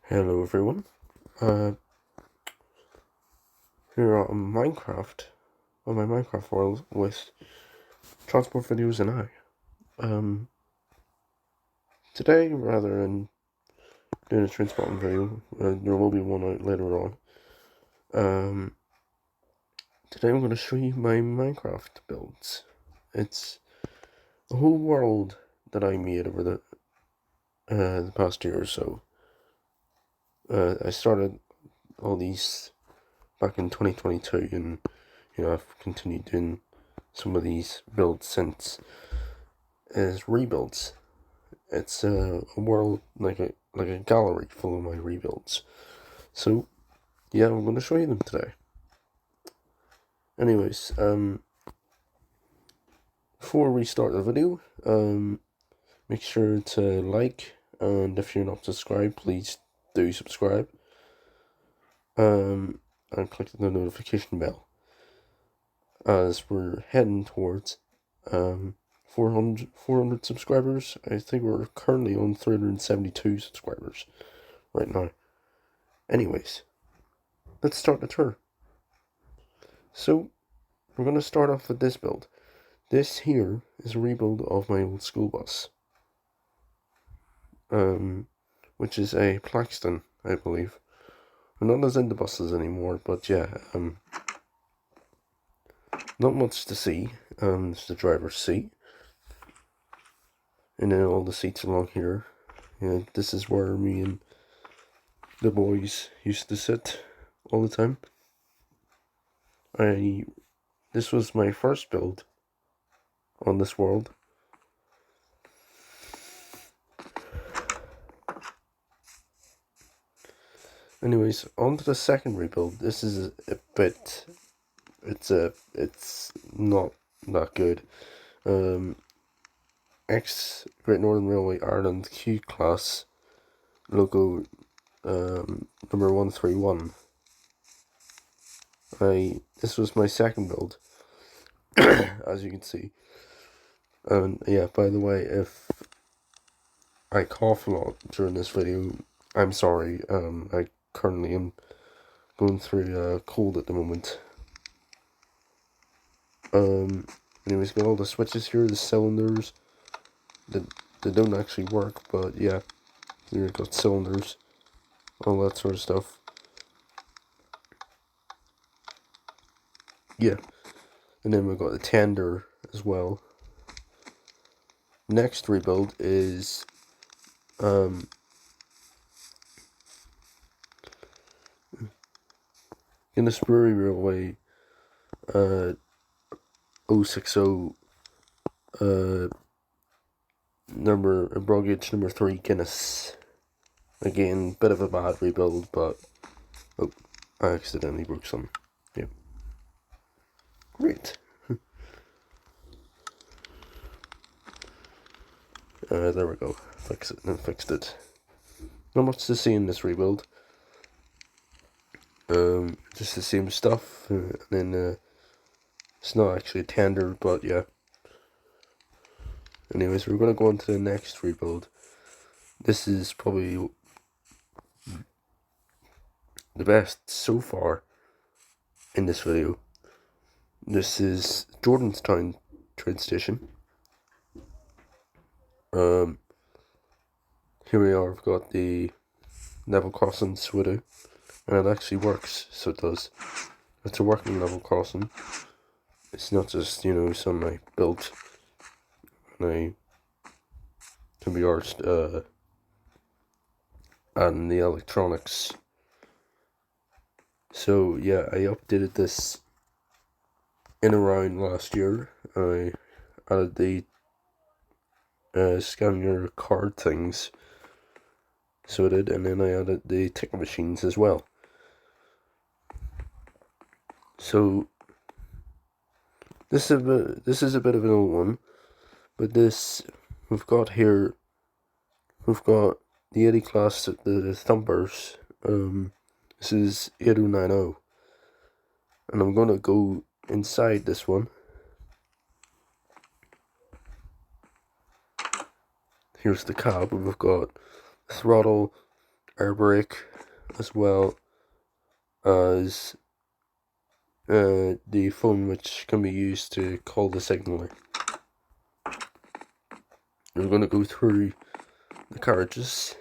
Hello everyone. Uh, Here on Minecraft, on my Minecraft world with Transport Videos and I. Today, rather than doing a transport video, there will be one out later on. Today I'm going to show you my Minecraft builds. It's a whole world that I made over the past year or so. I started all these back in 2022, and I've continued doing some of these builds since as rebuilds. It's a world like a gallery full of my rebuilds. So yeah, I'm going to show you them today. Anyways, before we start the video, make sure to like, and if you're not subscribed, please do subscribe. And click the notification bell, as we're heading towards 400 subscribers. I think we're currently on 372 subscribers right now. Anyways, let's start the tour. So, we're going to start off with this build. This here is a rebuild of my old school bus. Which is a Plaxton, I believe. We're not as into buses anymore, but yeah, not much to see. It's the driver's seat. And then all the seats along here. Yeah, this is where me and the boys used to sit all the time. This was my first build on this world. Anyways, on to the second rebuild. This is a bit, it's not that good. Ex Great Northern Railway Ireland Q class logo, number 131. This was my second build, as you can see. And yeah, by the way, if I cough a lot during this video, I'm sorry. I currently am going through a cold at the moment. Anyways, got all the switches here, the cylinders. They don't actually work, but yeah, you've got cylinders, all that sort of stuff. Yeah, and then we've got the tender as well. Next rebuild is Guinness Brewery Railway 060 broad gauge number 3 Guinness. Again, bit of a bad rebuild, but I accidentally broke some. Yep. Great. There we go. Fixed it. Not much to see in this rebuild. Just the same stuff, and then it's not actually a tender, but yeah. Anyways, we're gonna go on to the next rebuild. This is probably the best so far in this video. This is Jordanstown train station. Here we are. We've got the level crossing Swidu, and it actually works. So it does. It's a working level crossing. It's not just something I built and I can be arsed adding the electronics. So yeah, I updated this in around last year. I added the scan your card things, so I did, and then I added the ticket machines as well. So this is a bit of an old one, but we've got the 80 class, the Thumpers. This is 8090, and I'm gonna go inside this one. Here's the cab. We've got throttle, air brake, as well as the phone which can be used to call the signaller. We're going to go through the carriages.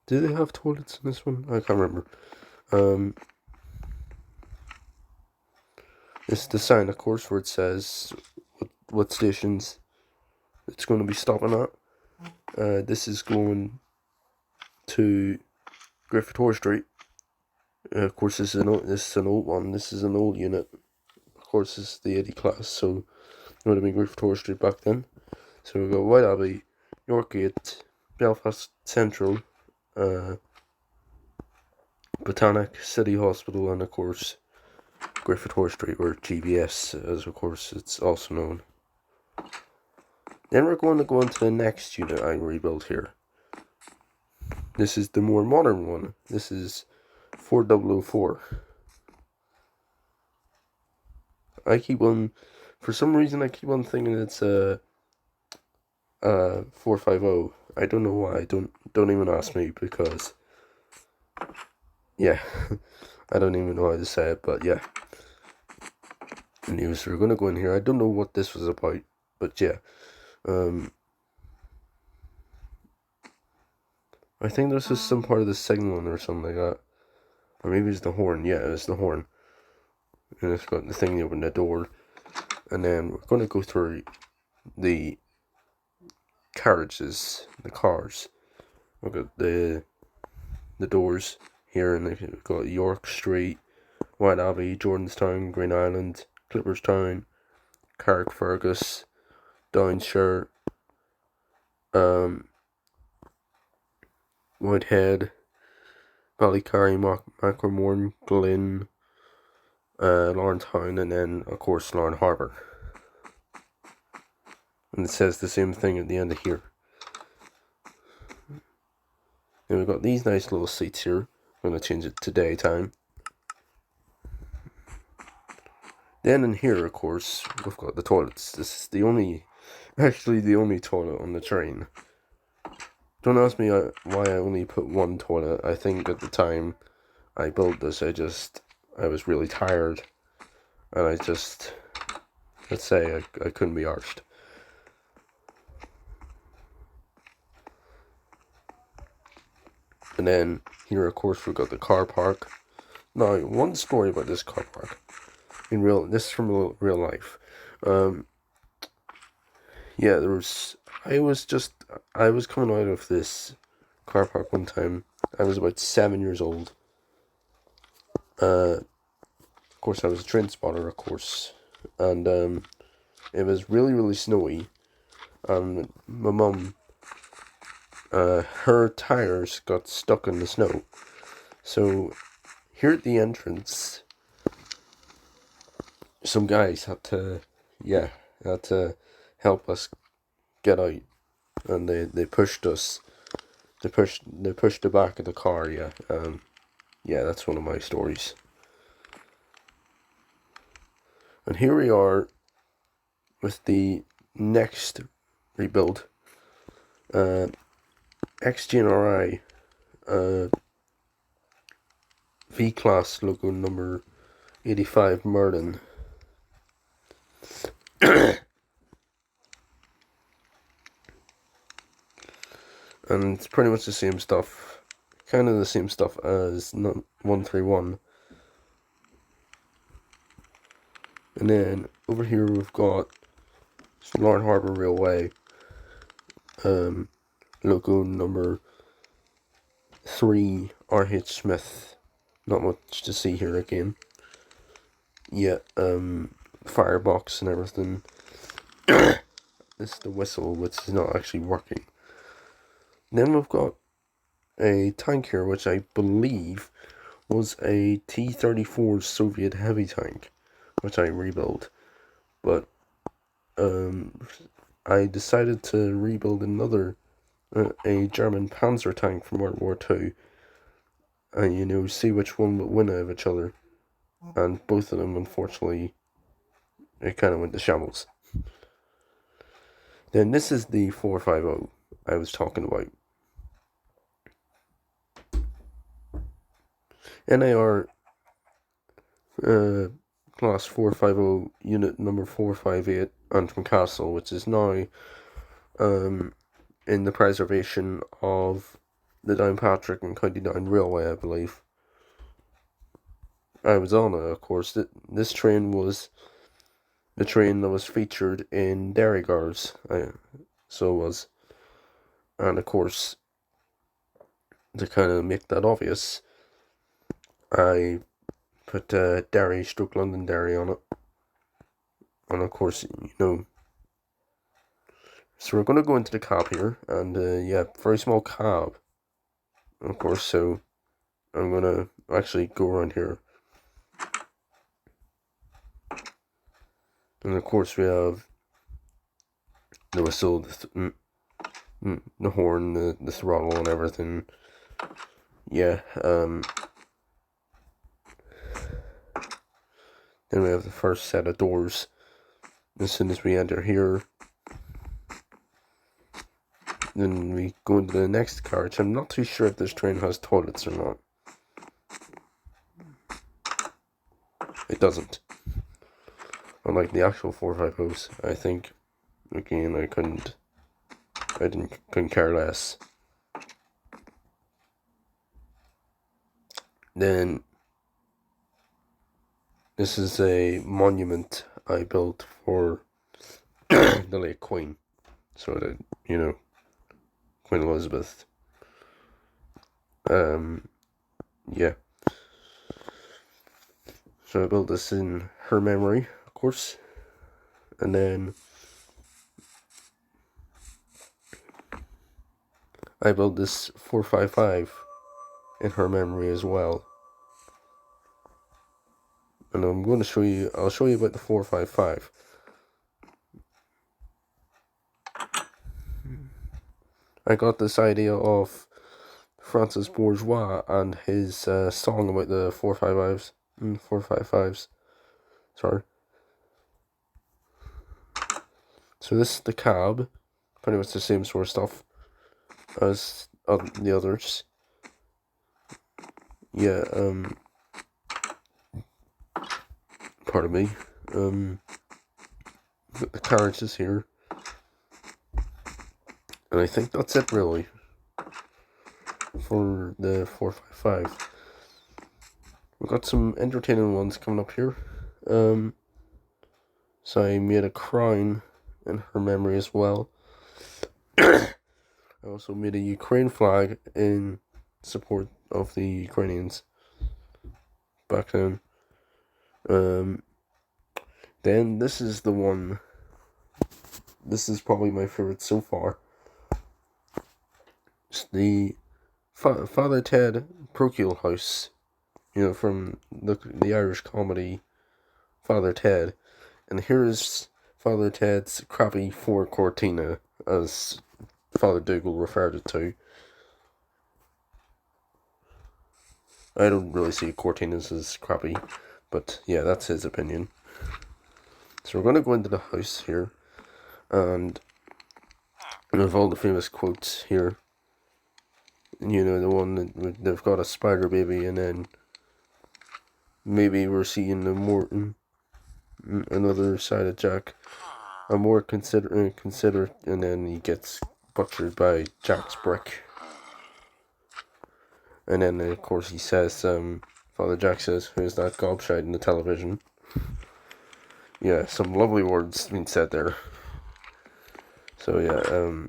Do they have toilets in this one? I can't remember. It's the sign, of course, where it says what stations it's going to be stopping at. This is going to Griffith Horse Street. Of course, this is an old one. This is an old unit. Of course, this is the 80 class, so it would have been Griffith Horse Street back then. So we go White Abbey, Yorkgate, Belfast Central, Botanic, City Hospital, and of course Griffith Horse Street, or GBS, as of course it's also known. Then we're going to go into the next unit I rebuilt here. This is the more modern one. This is 4004. For some reason I keep on thinking it's 450. I don't know why. Don't even ask me, because yeah, I don't even know how to say it, but yeah. Anyways, we're gonna go in here. I don't know what this was about, but yeah. I think this is some part of the signaling or something like that. Or maybe it's the horn. Yeah, it's the horn. And it's got the thing to open the door. And then we're going to go through the carriages, the cars. We've got the doors here, and we've got York Street, White Abbey, Jordanstown, Green Island, Clipperstown, Carrickfergus, Downshire, Whitehead, Ballycarry, Macromorn, Glynn, Lawrentown, and then of course Larne Harbour. And it says the same thing at the end of here. And we've got these nice little seats here. I'm going to change it to daytime. Then in here, of course, we've got the toilets. This is the only toilet on the train. Don't ask me why I only put one toilet. I think at the time I built this, I was really tired. And let's say I couldn't be arsed. And then here, of course, we've got the car park. Now, one story about this car park. This is from real life. Yeah, I was coming out of this car park one time. I was about 7 years old. Of course, I was a train spotter, of course. And, it was really, really snowy. And my mum, her tires got stuck in the snow. So, here at the entrance, some guys had to help us get out, and they pushed us. They pushed the back of the car. Yeah, that's one of my stories. And here we are with the next rebuild, XGNRI, V-Class logo number 85 Merlin. And it's pretty much the same stuff, kind of the same stuff as 131. And then over here we've got Larne Harbour Railway, logo number 3 R.H. Smith. Not much to see here again. Yeah, firebox and everything. This is the whistle, which is not actually working. Then we've got a tank here, which I believe was a T-34 Soviet heavy tank, which I rebuilt. But I decided to rebuild another, a German Panzer tank from World War II, and see which one would win out of each other. And both of them, unfortunately, it kind of went to shambles. Then this is the 450 I was talking about. NAR Class 450 Unit number 458 Antrim Castle, which is now in the preservation of the Downpatrick and County Down Railway, I believe. I was on it, of course. This train was the train that was featured in Derry Girls. So it was. And of course, to kind of make that obvious, I put Derry stroke London Derry on it. And of course, so we're going to go into the cab here. And yeah, very small cab. Of course, so I'm going to actually go around here. And of course we have the whistle, the horn, the throttle and everything. Yeah, then we have the first set of doors. As soon as we enter here, then we go into the next carriage. I'm not too sure if this train has toilets or not. It doesn't. Unlike the actual 450s, I think. Again, I couldn't care less. Then this is a monument I built for the late Queen, so that Queen Elizabeth. Yeah. So I built this in her memory, of course, and then I built this 455 in her memory as well. And I'm going to show you, I'll show you about the 455. I got this idea of Francis Bourgeois and his song about the 455s. 455s. Sorry. So this is the cab. Pretty much the same sort of stuff as the others. Yeah, pardon me. The carriage is here. And I think that's it, really, for the 455. We've got some entertaining ones coming up here. So I made a crown in her memory as well. I also made a Ukraine flag in support of the Ukrainians back then. Then this is the one. This is probably my favorite so far. It's the Father Ted Parochial House, from the Irish comedy Father Ted. And here is Father Ted's crappy Ford Cortina, as Father Dougal referred it to. I don't really see Cortinas as crappy, but yeah, that's his opinion. So we're going to go into the house here, and we have all the famous quotes here. The one that they've got a spider baby, and then maybe we're seeing the Morton, another side of Jack, a more considerate, and then he gets butchered by Jack's brick. And then, of course, he says, Father Jack says, "Who's that gobshite in the television?" Yeah, some lovely words being said there. So yeah,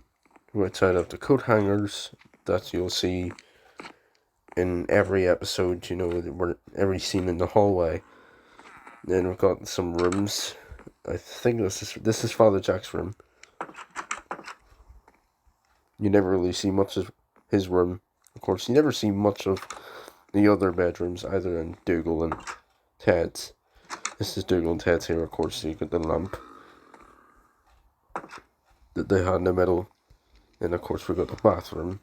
right side of the coat hangers that you'll see in every episode, every scene in the hallway. Then we've got some rooms. I think this is Father Jack's room. You never really see much of his room. Of course, you never see much of the other bedrooms, either in Dougal and Ted's. This is Dougal and Ted's here, of course, so you got the lamp that they had in the middle. And of course we got the bathroom.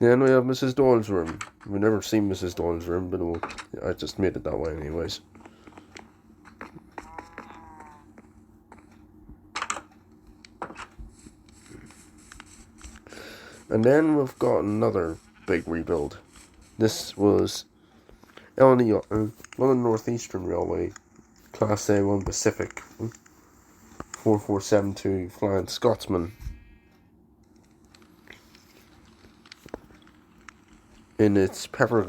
Then we have Mrs. Doyle's room. We've never seen Mrs. Doyle's room, but I just made it that way anyways. And then we've got another big rebuild. This was LNE, London North Eastern Railway, Class A1 Pacific, 4472 Flying Scotsman. In its pepper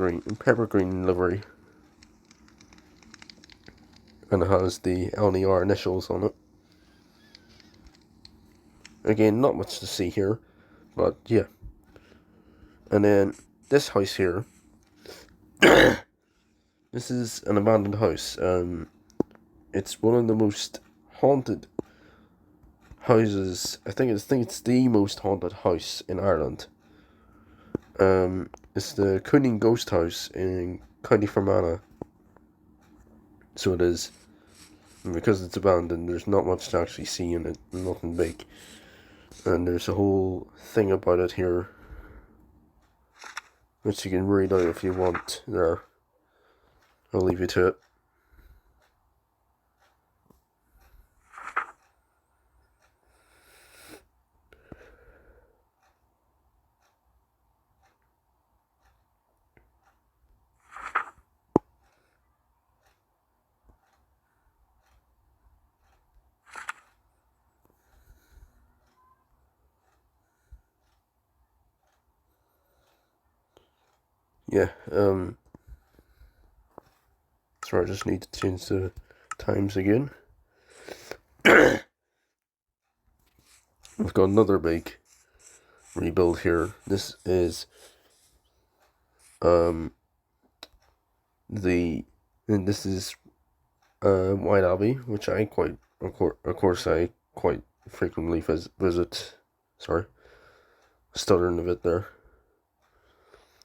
green livery. And it has the LNER initials on it. Again, not much to see here, but yeah. And then this house here, this is an abandoned house. It's one of the most haunted houses. I think it's the most haunted house in Ireland. It's the Cooning Ghost House in County Fermanagh. So it is. And because it's abandoned, there's not much to actually see in it. Nothing big. And there's a whole thing about it here, which you can read out if you want there. I'll leave you to it. Yeah, sorry, I just need to change the times again. We've got another big rebuild here. This is this is White Abbey, which I quite of course I quite frequently visit. Sorry, stuttering a bit there.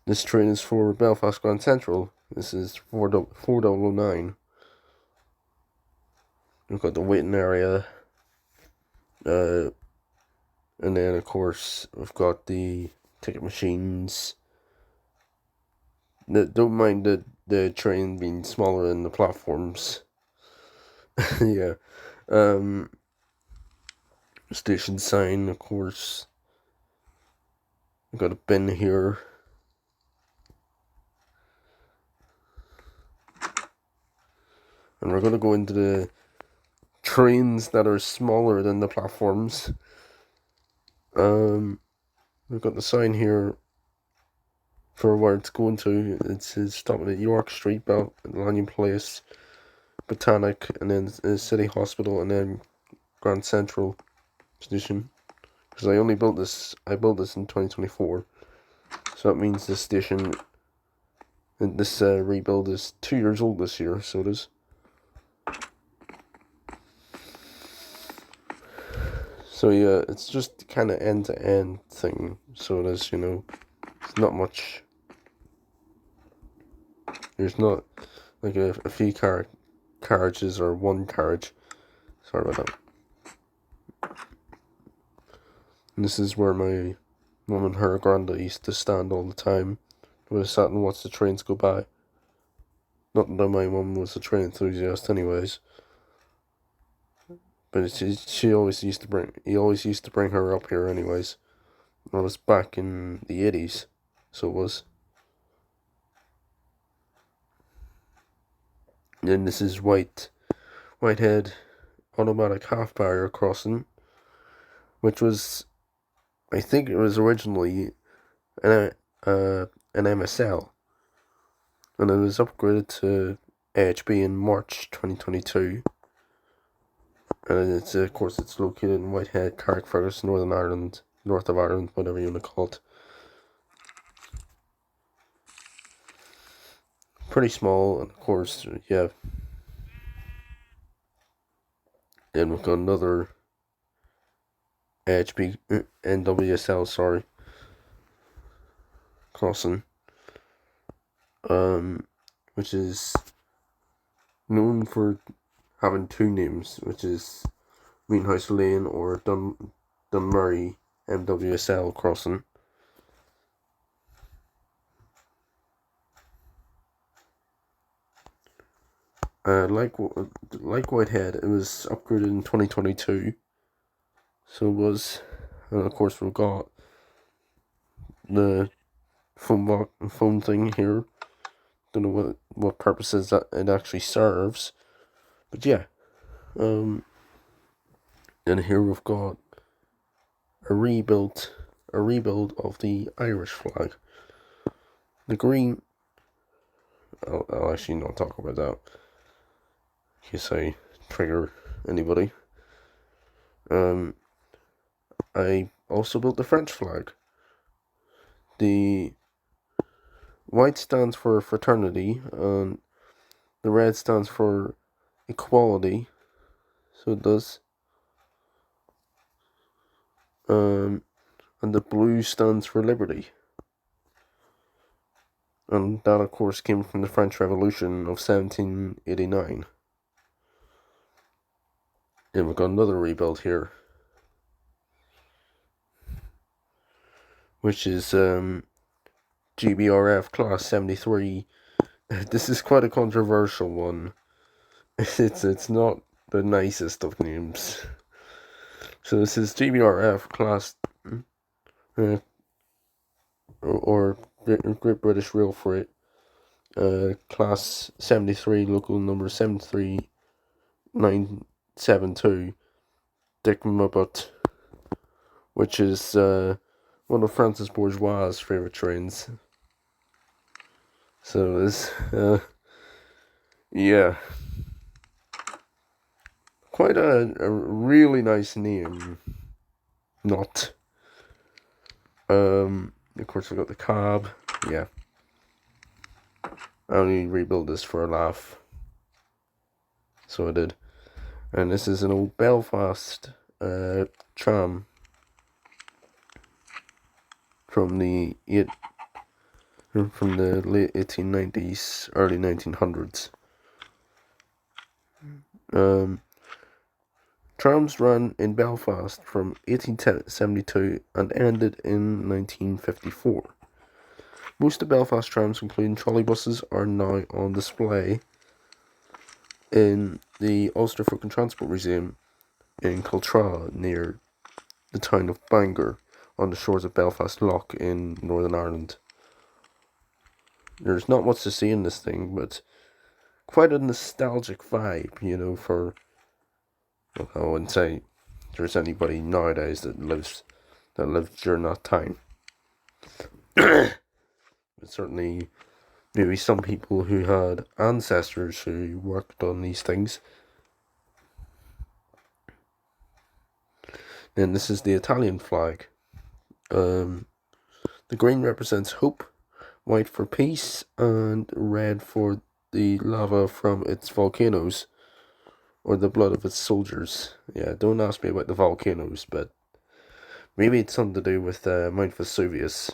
This train is for Belfast Grand Central. This is 4009. We've got the waiting area. And then of course we've got the ticket machines. Don't mind the train being smaller than the platforms. Yeah. Station sign, of course. We've got a bin here. And we're going to go into the trains that are smaller than the platforms. We've got the sign here for where it's going to. It's stopping at York Street, Lanyon Place, Botanic, and then City Hospital, and then Grand Central Station. Because I built this in 2024. So that means this station, and this rebuild is 2 years old this year, so it is. So yeah, it's just kind of end-to-end thing, so it is, it's not much. There's not, like, a few carriages or one carriage. Sorry about that. And this is where my mum and her granda used to stand all the time. We sat and watched the trains go by. Not that my mum was a train enthusiast anyways. But he always used to bring her up here anyways. I was back in the 80s, so it was. And this is Whitehead automatic half barrier crossing, which was, I think it was originally an MSL, and it was upgraded to AHB in March 2022. And it's of course it's located in Whitehead, Carrickfergus, Northern Ireland, north of Ireland, whatever you want to call it. Pretty small, and of course, yeah. And we've got another AHB NWSL, crossing, which is known for having two names, which is Greenhouse Lane or Dunmurry MWSL crossing. Like Whitehead, it was upgraded in 2022. So it was, and of course we've got the phone thing here. Don't know what purposes that it actually serves, but yeah. And here we've got a rebuild of the Irish flag. The green. I'll actually not talk about that, in case I trigger anybody. I also built the French flag. The white stands for fraternity, and the red stands for equality. So it does. And the blue stands for liberty. And that, of course, came from the French Revolution of 1789. And we've got another rebuild here, which is GBRF Class 73. This is quite a controversial one. It's not the nicest of names. So this is GBRF Class, or Great British Rail Freight, Class 73, local number 73972, Dick Muppet, which is one of Francis Bourgeois' favourite trains. So this, yeah, quite a really nice name. Not. Of course we got the cab. Yeah. I only rebuilt this for a laugh. So I did. And this is an old Belfast tram from the late 1890s, early 1900s. Trams ran in Belfast from 1872 and ended in 1954. Most of Belfast trams, including trolleybuses, are now on display in the Ulster Folk and Transport Museum in Cultra, near the town of Bangor, on the shores of Belfast Lough in Northern Ireland. There's not much to see in this thing, but quite a nostalgic vibe, for... Well, I wouldn't say there's anybody nowadays that lived during that time. But certainly, maybe some people who had ancestors who worked on these things. And this is the Italian flag. The green represents hope, white for peace, and red for the lava from its volcanoes, or the blood of its soldiers. Yeah, don't ask me about the volcanoes, but maybe it's something to do with Mount Vesuvius,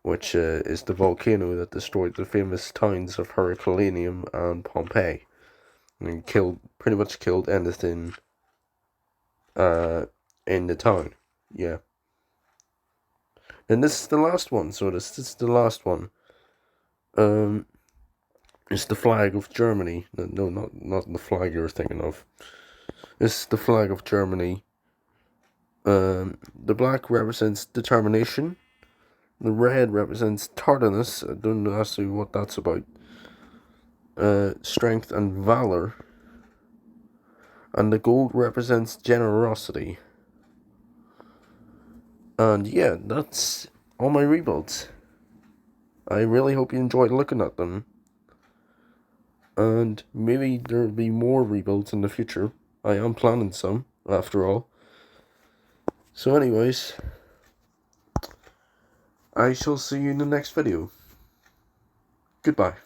which is the volcano that destroyed the famous towns of Herculaneum and Pompeii, and pretty much killed anything in the town. Yeah. And this is the last one, so this is the last one. It's the flag of Germany. No, not the flag you're thinking of. It's the flag of Germany. The black represents determination. The red represents tardiness. I don't know actually what that's about. Strength and valor. And the gold represents generosity. And yeah, that's all my rebuilds. I really hope you enjoyed looking at them. And maybe there'll be more rebuilds in the future. I am planning some, after all. So anyways, I shall see you in the next video. Goodbye.